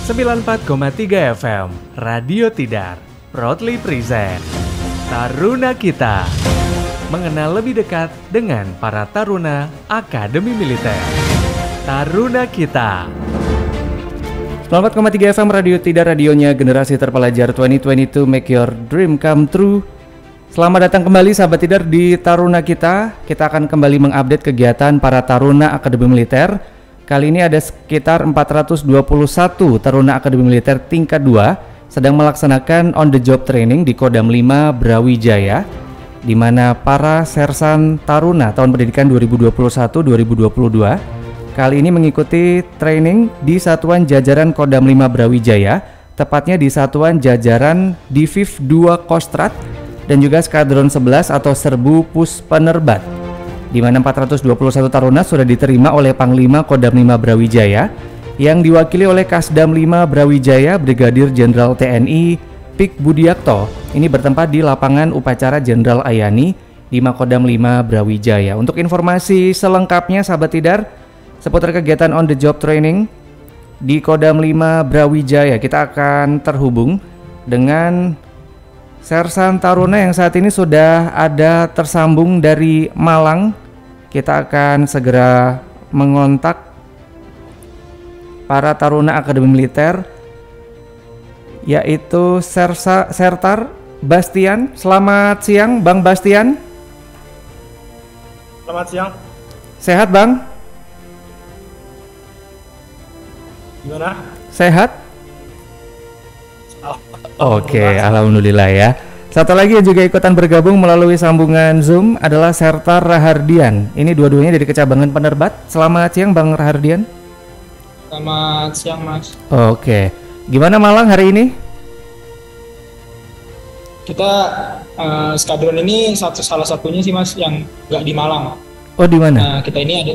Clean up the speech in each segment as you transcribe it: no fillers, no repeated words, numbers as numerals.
94,3 FM Radio Tidar proudly present Taruna Kita, mengenal lebih dekat dengan para taruna Akademi Militer. Taruna Kita. 94,3 FM Radio Tidar, radionya generasi terpelajar 2022, make your dream come true. Selamat datang kembali sahabat Tidar di Taruna Kita. Kita akan kembali mengupdate kegiatan para taruna Akademi Militer. Kali ini ada sekitar 421 taruna Akademi Militer tingkat 2 sedang melaksanakan on the job training di Kodam 5 Brawijaya, di mana para sersan taruna tahun pendidikan 2021-2022 kali ini mengikuti training di satuan jajaran Kodam 5 Brawijaya, tepatnya di satuan jajaran Diviv 2 Kostrad dan juga Skadron 11 atau Serbu Puspenerbat, di mana 421 taruna sudah diterima oleh Panglima Kodam 5 Brawijaya yang diwakili oleh Kasdam 5 Brawijaya Brigadir Jenderal TNI Pik Budiakto. Ini bertempat di lapangan upacara Jenderal Ayani di Makodam 5 Brawijaya. Untuk informasi selengkapnya sahabat Tidar seputar kegiatan on the job training di Kodam 5 Brawijaya, kita akan terhubung dengan sersan taruna yang saat ini sudah ada tersambung dari Malang. Kita akan segera mengontak para taruna Akademi Militer, yaitu Sertar Bastian. Selamat siang Bang Bastian. Selamat siang. Sehat Bang? Gimana? Sehat? Oke, alhamdulillah ya. Satu lagi yang juga ikutan bergabung melalui sambungan Zoom adalah Sertar Rahardian. Ini dua-duanya dari Kecabangan Penerbat. Selamat siang Bang Rahardian. Selamat siang Mas. Oke, gimana Malang hari ini? Kita skadron ini salah satunya sih Mas yang nggak di Malang. Oh, di mana? Kita ini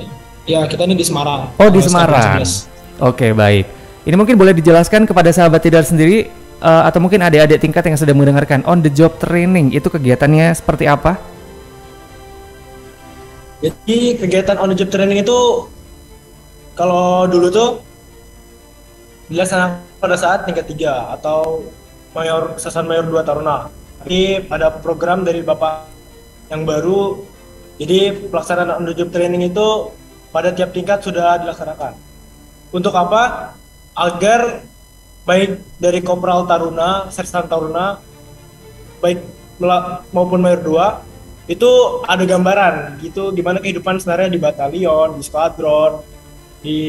di Semarang. Oh, di Semarang. Oke, baik. Ini mungkin boleh dijelaskan kepada sahabat Tidar sendiri, atau mungkin adik-adik tingkat yang sedang mendengarkan, on the job training itu kegiatannya seperti apa? Jadi kegiatan on the job training itu kalau dulu tuh dilaksanakan pada saat tingkat 3 atau sersan mayor 2 taruna. Tapi pada program dari Bapak yang baru, jadi pelaksanaan on the job training itu pada tiap tingkat sudah dilaksanakan. Untuk apa? Agar baik dari Kopral Taruna, Sersan Taruna, baik maupun Mayor 2 itu ada gambaran gitu gimana kehidupan sebenarnya di batalion, di skadron, di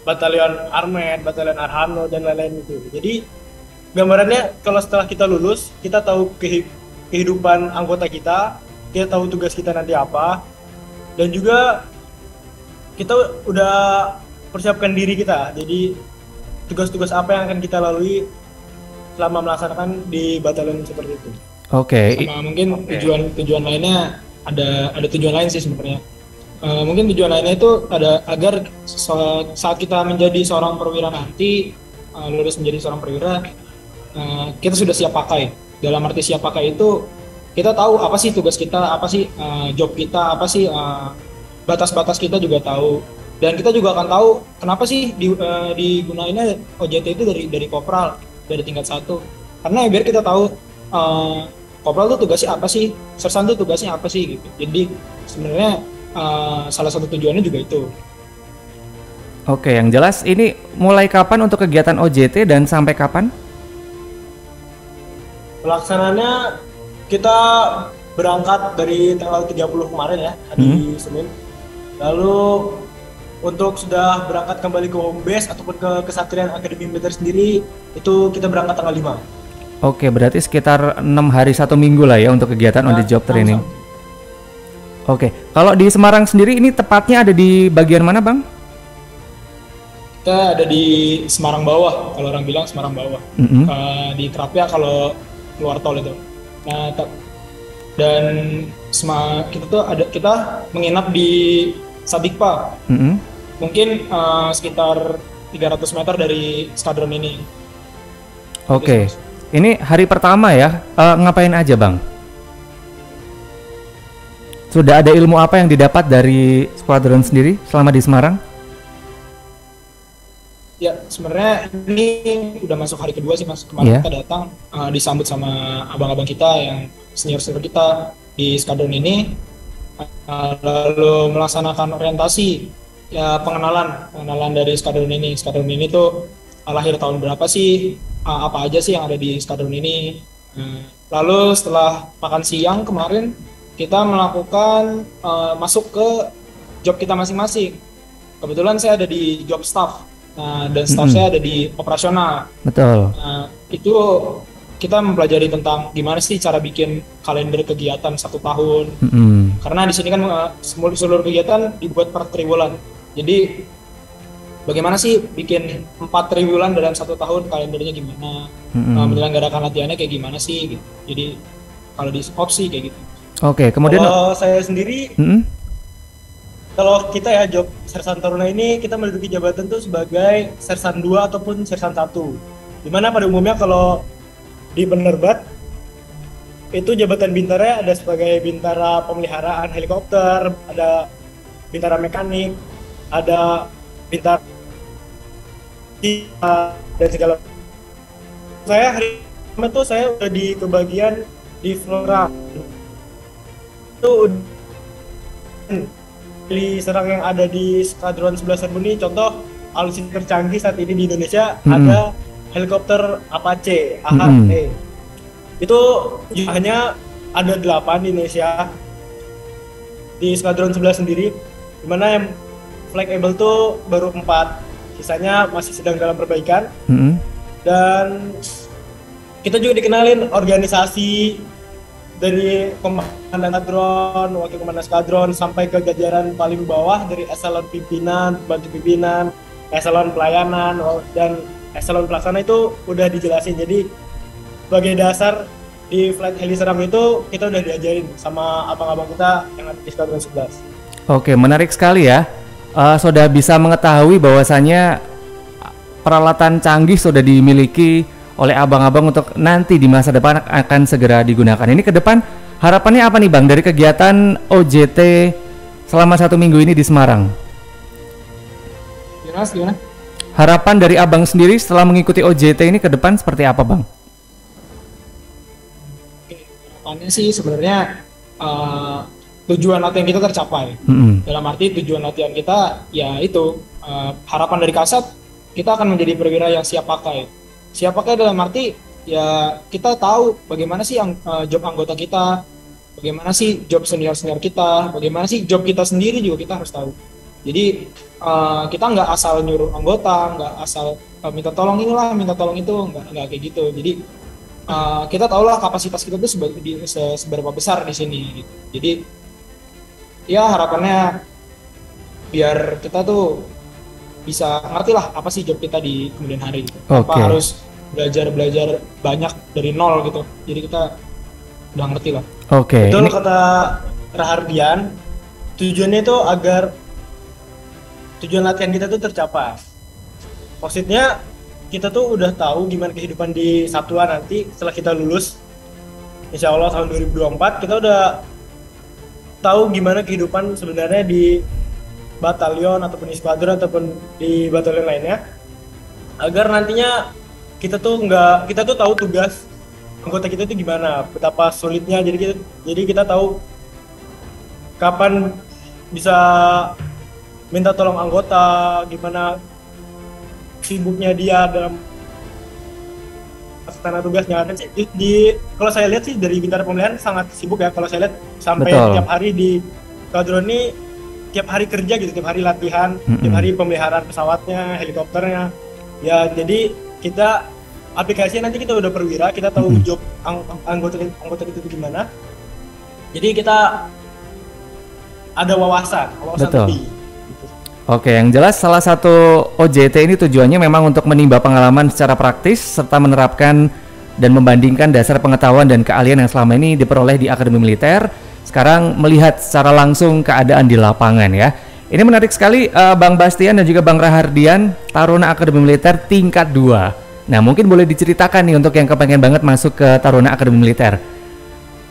batalion Armet, batalion Arhano dan lain-lain itu. Jadi gambarannya kalau setelah kita lulus, kita tahu kehidupan anggota kita tahu tugas kita nanti apa, dan juga kita udah persiapkan diri kita. Jadi tugas-tugas apa yang akan kita lalui selama melaksanakan di batalion seperti itu. Oke. Sama mungkin tujuan lainnya ada tujuan lain sih sebenarnya. Mungkin tujuan lainnya itu ada agar saat kita menjadi seorang perwira nanti, lulus menjadi seorang perwira, kita sudah siap pakai. Dalam arti siap pakai itu kita tahu apa sih tugas kita, apa sih job kita, apa sih batas-batas kita juga tahu. Dan kita juga akan tahu kenapa sih digunainnya OJT itu dari Kopral, dari tingkat 1. Karena biar kita tahu Kopral itu tugasnya apa sih, Sersan itu tugasnya apa sih gitu. Jadi sebenarnya salah satu tujuannya juga itu. Oke, yang jelas ini mulai kapan untuk kegiatan OJT dan sampai kapan? Pelaksanaannya kita berangkat dari tanggal 30 kemarin ya, hari Senin. Lalu untuk sudah berangkat kembali ke home base ataupun ke Kesatria Akademi Militer sendiri, itu kita berangkat tanggal 5. Oke, berarti sekitar 6 hari 1 minggu lah ya untuk kegiatan on the job training. Oke, kalau di Semarang sendiri ini tepatnya ada di bagian mana Bang? Kita ada di Semarang Bawah, kalau orang bilang Semarang Bawah. Di Trapia kalau keluar tol itu. Nah, dan kita menginap di Sadikpa. Mungkin sekitar 300 meter dari skadron ini. Oke. Ini hari pertama ya, ngapain aja Bang? Sudah ada ilmu apa yang didapat dari skuadron sendiri selama di Semarang? Ya, sebenarnya ini udah masuk hari kedua sih Mas. Kemarin kita datang disambut sama abang-abang kita yang senior-senior kita di skadron ini, lalu melaksanakan orientasi ya pengenalan dari skadron ini. Skadron ini tuh lahir tahun berapa sih? Apa aja sih yang ada di skadron ini? Lalu setelah makan siang kemarin kita melakukan masuk ke job kita masing-masing. Kebetulan saya ada di job staff. Dan staff saya ada di operasional. Betul. Itu kita mempelajari tentang gimana sih cara bikin kalender kegiatan 1 tahun. Karena di sini kan seluruh kegiatan dibuat per triwulan. Jadi bagaimana sih bikin 4 triwulan dalam 1 tahun, kalendernya gimana, menyelenggarakan latihannya kayak gimana sih gitu. Jadi kalau di opsi kayak gitu. Oke, kemudian kalau saya sendiri kalau kita ya job Sersan Taruna ini kita menduduki jabatan tuh sebagai Sersan 2 ataupun Sersan 1. Dimana pada umumnya kalau di penerbat itu jabatan bintaranya ada sebagai bintara pemeliharaan helikopter, ada bintara mekanik, ada bintara dan segala. Saya hari pertama tuh saya udah di kebagian di flora. Itu di serang yang ada di Skadron 11 Serbu ini, contoh alutsista tercanggih saat ini di Indonesia ada helikopter Apache AHT. Itu jumlahnya ada 8 di Indonesia di Skadron 11 sendiri, dimana yang flag-able tuh baru 4, sisanya masih sedang dalam perbaikan. Dan kita juga dikenalin organisasi dari komandan skadron, wakil komandan skadron sampai ke jajaran paling bawah dari eselon pimpinan, bantu pimpinan, eselon pelayanan dan eselon pelaksana itu udah dijelasin. Jadi sebagai dasar di flight heli serang itu kita udah diajarin sama abang-abang kita yang ada di Skadron 11. Oke, menarik sekali ya. Sudah bisa mengetahui bahwasannya peralatan canggih sudah dimiliki oleh abang-abang untuk nanti di masa depan akan segera digunakan. Ini ke depan harapannya apa nih Bang dari kegiatan OJT selama 1 minggu ini di Semarang? Gimana? Harapan dari abang sendiri setelah mengikuti OJT ini ke depan seperti apa Bang? Harapannya sih sebenarnya tujuan latihan kita tercapai. Dalam arti tujuan latihan kita ya itu harapan dari Kasat kita akan menjadi perwira yang siap pakai. Siap pakai dalam arti ya kita tahu bagaimana sih job anggota kita, bagaimana sih job senior-senior kita, bagaimana sih job kita sendiri juga kita harus tahu. Jadi kita nggak asal nyuruh anggota, nggak asal minta tolong inilah, minta tolong itu, nggak kayak gitu. Jadi kita tahulah kapasitas kita tuh seberapa besar di sini. Gitu. Jadi ya harapannya biar kita tuh bisa ngerti lah apa sih job kita di kemudian hari gitu. Apa harus belajar banyak dari nol gitu. Jadi kita udah ngerti lah. Betul kata Rahardian, tujuannya itu agar tujuan latihan kita tuh tercapai. Maksudnya kita tuh udah tahu gimana kehidupan di satuan nanti setelah kita lulus. Insya Allah tahun 2024 kita udah tahu gimana kehidupan sebenarnya di batalion ataupun di skuadron ataupun di batalion lainnya, agar nantinya kita tuh tahu tugas anggota kita itu gimana, betapa sulitnya. Jadi kita tahu kapan bisa minta tolong anggota, gimana sibuknya dia dalam laksana tugasnya. Dan kalau saya lihat sih dari bintara pemilihan sangat sibuk ya. Kalau saya lihat sampai tiap hari di skuadron ini tiap hari kerja gitu, tiap hari latihan, tiap hari pemeliharaan pesawatnya, helikopternya. Ya jadi kita aplikasinya nanti kita udah perwira, kita tahu job anggota kita itu gimana. Jadi kita ada wawasan lebih. Gitu. Oke, yang jelas salah satu OJT ini tujuannya memang untuk menimba pengalaman secara praktis serta menerapkan dan membandingkan dasar pengetahuan dan keahlian yang selama ini diperoleh di Akademi Militer. Sekarang melihat secara langsung keadaan di lapangan ya. Ini menarik sekali Bang Bastian dan juga Bang Rahardian, Taruna Akademi Militer tingkat 2. Nah mungkin boleh diceritakan nih untuk yang kepengen banget masuk ke Taruna Akademi Militer.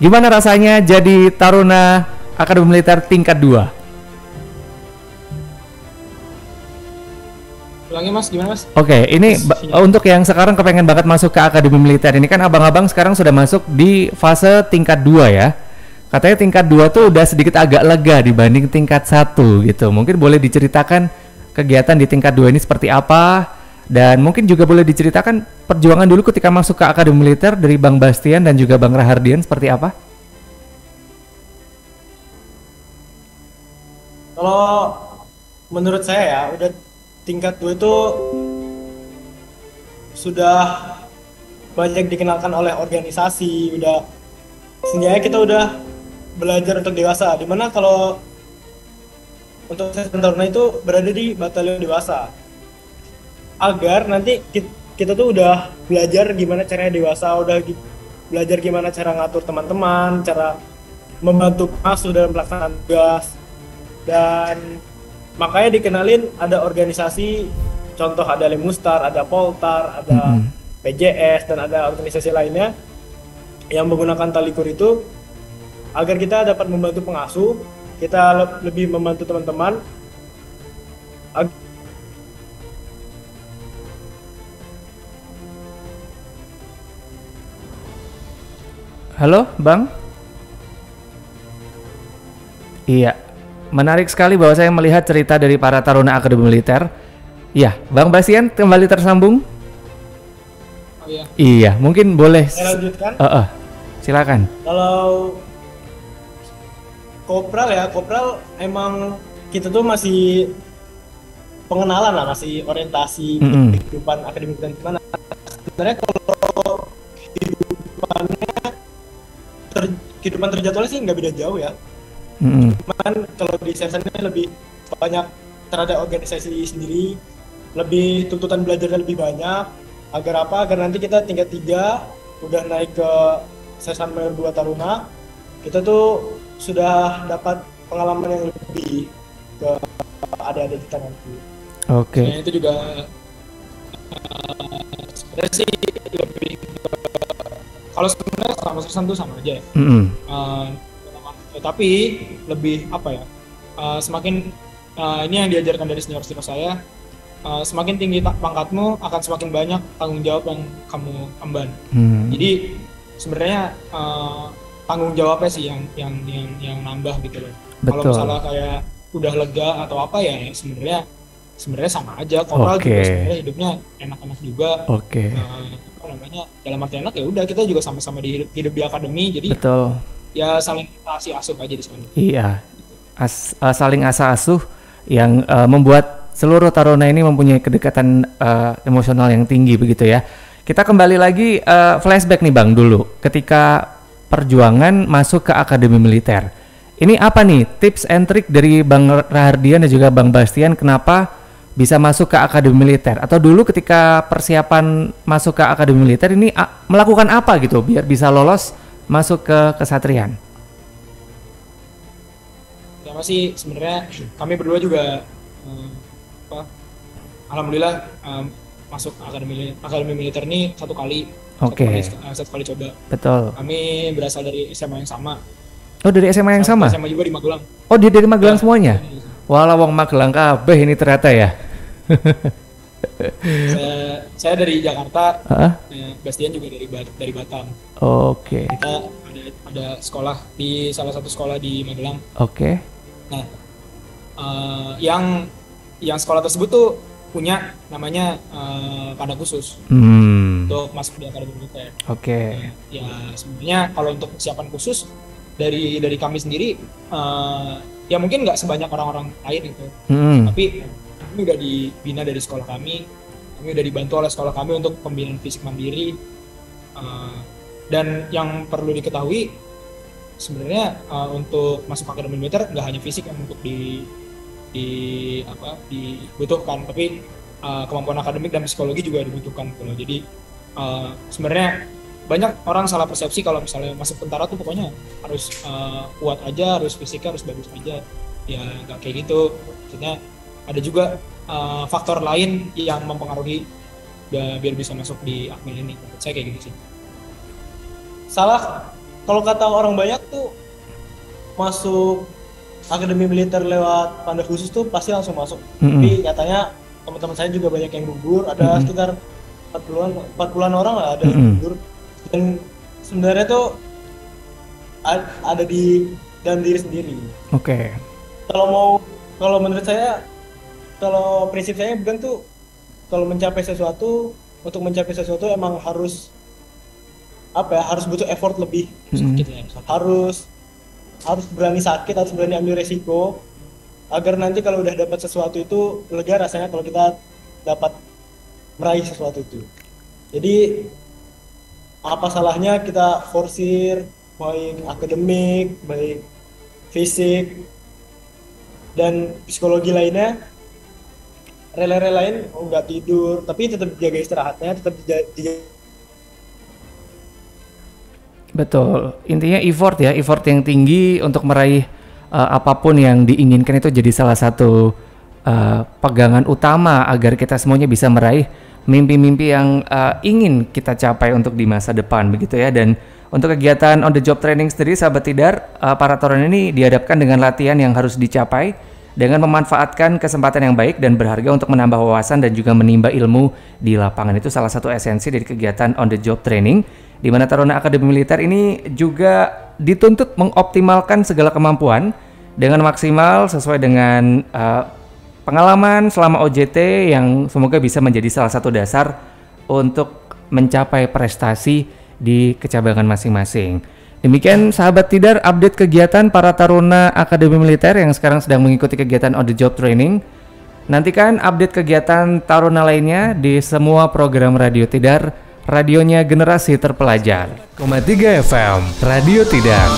Gimana rasanya jadi Taruna Akademi Militer tingkat 2? Ulangi Mas, gimana Mas? Oke, ini untuk yang sekarang kepengen banget masuk ke akademi militer ini kan abang-abang sekarang sudah masuk di fase tingkat 2 ya. Katanya tingkat 2 tuh udah sedikit agak lega dibanding tingkat 1 gitu. Mungkin boleh diceritakan kegiatan di tingkat 2 ini seperti apa? Dan mungkin juga boleh diceritakan perjuangan dulu ketika masuk ke akademi militer dari Bang Bastian dan juga Bang Rahardian seperti apa? Kalau menurut saya ya, udah tingkat 2 itu sudah banyak dikenalkan oleh organisasi, udah seenggaknya kita udah belajar untuk dewasa. Dimana kalau untuk Sessan Taruna itu berada di batalion dewasa, agar nanti kita tuh udah belajar gimana caranya dewasa, udah belajar gimana cara ngatur teman-teman, cara membantu pengasuh dalam pelaksanaan tugas. Dan makanya dikenalin ada organisasi, contoh ada Lemustar, ada Poltar, ada PJS, dan ada organisasi lainnya yang menggunakan talikur itu agar kita dapat membantu pengasuh, kita lebih membantu teman-teman. Halo, Bang? Iya, menarik sekali bahwa saya melihat cerita dari para taruna akademi militer. Iya, Bang Bastian kembali tersambung? Oh iya. Iya, mungkin boleh. Saya lanjutkan. Silakan. Kalau kopral ya, kopral emang kita tuh masih pengenalan lah, masih orientasi kehidupan akademik dan gimana. Sebenarnya kalau kehidupan terjadwalnya sih nggak beda jauh ya. Cuman kalau di Sessannya lebih banyak terhadap organisasi sendiri, lebih tuntutan belajarnya lebih banyak. Agar apa? Agar nanti kita tingkat 3 udah naik ke Sessan Mayor 2 Taruna, kita tuh sudah dapat pengalaman yang lebih ke adik-adik kita nanti. Oke. Nah, itu juga sebenarnya sih lebih kalau sebenarnya sama Sessan tuh sama aja ya. Tapi lebih apa ya? Semakin ini yang diajarkan dari senior-senior saya, semakin tinggi pangkatmu akan semakin banyak tanggung jawab yang kamu emban. Jadi sebenarnya tanggung jawabnya sih yang nambah gitu loh. Kalau misalnya kayak udah lega atau apa ya sebenarnya sama aja. Kopral juga sebenarnya hidupnya enak-enak juga. Apa namanya, dalam arti enak ya udah, kita juga sama-sama hidup di akademi, jadi ya saling kasih asuh aja di sana. Iya, saling asah asuh yang membuat seluruh taruna ini mempunyai kedekatan emosional yang tinggi begitu ya. Kita kembali lagi flashback nih Bang dulu, ketika perjuangan masuk ke akademi militer. Ini apa nih tips and trick dari Bang Rahardian dan juga Bang Bastian kenapa bisa masuk ke akademi militer? Atau dulu ketika persiapan masuk ke akademi militer ini melakukan apa gitu biar bisa lolos masuk ke kesatrian? Pertama sih sebenarnya kami berdua juga alhamdulillah masuk akademi militer ini satu kali coba. Betul. Kami berasal dari SMA yang sama. Oh, dari SMA yang sama? SMA juga di Magelang. Oh, dia dari Magelang semuanya? Walah, wong Magelang kabeh ini ternyata ya. saya dari Jakarta, Bastian juga dari Batam. Oke. Kita ada sekolah di salah satu sekolah di Magelang. Oke. Nah, yang sekolah tersebut tuh punya namanya pada khusus untuk masuk di akademi militer. Oke. Ya sebenarnya kalau untuk persiapan khusus dari kami sendiri, ya mungkin nggak sebanyak orang-orang lain itu, tapi kami udah dibina dari sekolah kami udah dibantu oleh sekolah kami untuk pembinaan fisik mandiri, dan yang perlu diketahui sebenarnya untuk masuk akademi militer nggak hanya fisik yang untuk dibutuhkan, tapi kemampuan akademik dan psikologi juga dibutuhkan gitu. Jadi sebenarnya banyak orang salah persepsi kalau misalnya masuk tentara tuh pokoknya harus kuat aja, harus fisiknya harus bagus aja. Ya nggak kayak gitu. Maksudnya ada juga faktor lain yang mempengaruhi biar bisa masuk di akmil ini. Saya kayak gitu sih. Salah kalau kata orang banyak tuh masuk akademi militer lewat panda khusus tuh pasti langsung masuk. Tapi nyatanya teman-teman saya juga banyak yang gugur, ada sekitar 40-an orang lah ada yang gugur. Dan sebenarnya tuh ada di dalam diri sendiri. Oke. Kalau menurut saya, kalau prinsip saya bukan tuh, kalau untuk mencapai sesuatu emang harus harus butuh effort lebih. Harus berani sakit, harus berani ambil resiko, agar nanti kalau udah dapat sesuatu itu lega rasanya kalau kita dapat meraih sesuatu itu. Jadi apa salahnya kita forsir, baik akademik, baik fisik, dan psikologi lainnya, relain nggak tidur, tapi tetap jaga istirahatnya, tetap Betul, intinya effort yang tinggi untuk meraih apapun yang diinginkan itu jadi salah satu pegangan utama agar kita semuanya bisa meraih mimpi-mimpi yang ingin kita capai untuk di masa depan, begitu ya. Dan untuk kegiatan on the job training sendiri, sahabat Tidar, para taruna ini dihadapkan dengan latihan yang harus dicapai dengan memanfaatkan kesempatan yang baik dan berharga untuk menambah wawasan dan juga menimba ilmu di lapangan. Itu salah satu esensi dari kegiatan on the job training, di mana taruna Akademi Militer ini juga dituntut mengoptimalkan segala kemampuan dengan maksimal sesuai dengan pengalaman selama OJT yang semoga bisa menjadi salah satu dasar untuk mencapai prestasi di kecabangan masing-masing. Demikian sahabat Tidar, update kegiatan para taruna Akademi Militer yang sekarang sedang mengikuti kegiatan on the job training. Nantikan update kegiatan taruna lainnya di semua program Radio Tidar, radionya generasi terpelajar. 3 FM Radio Tidar.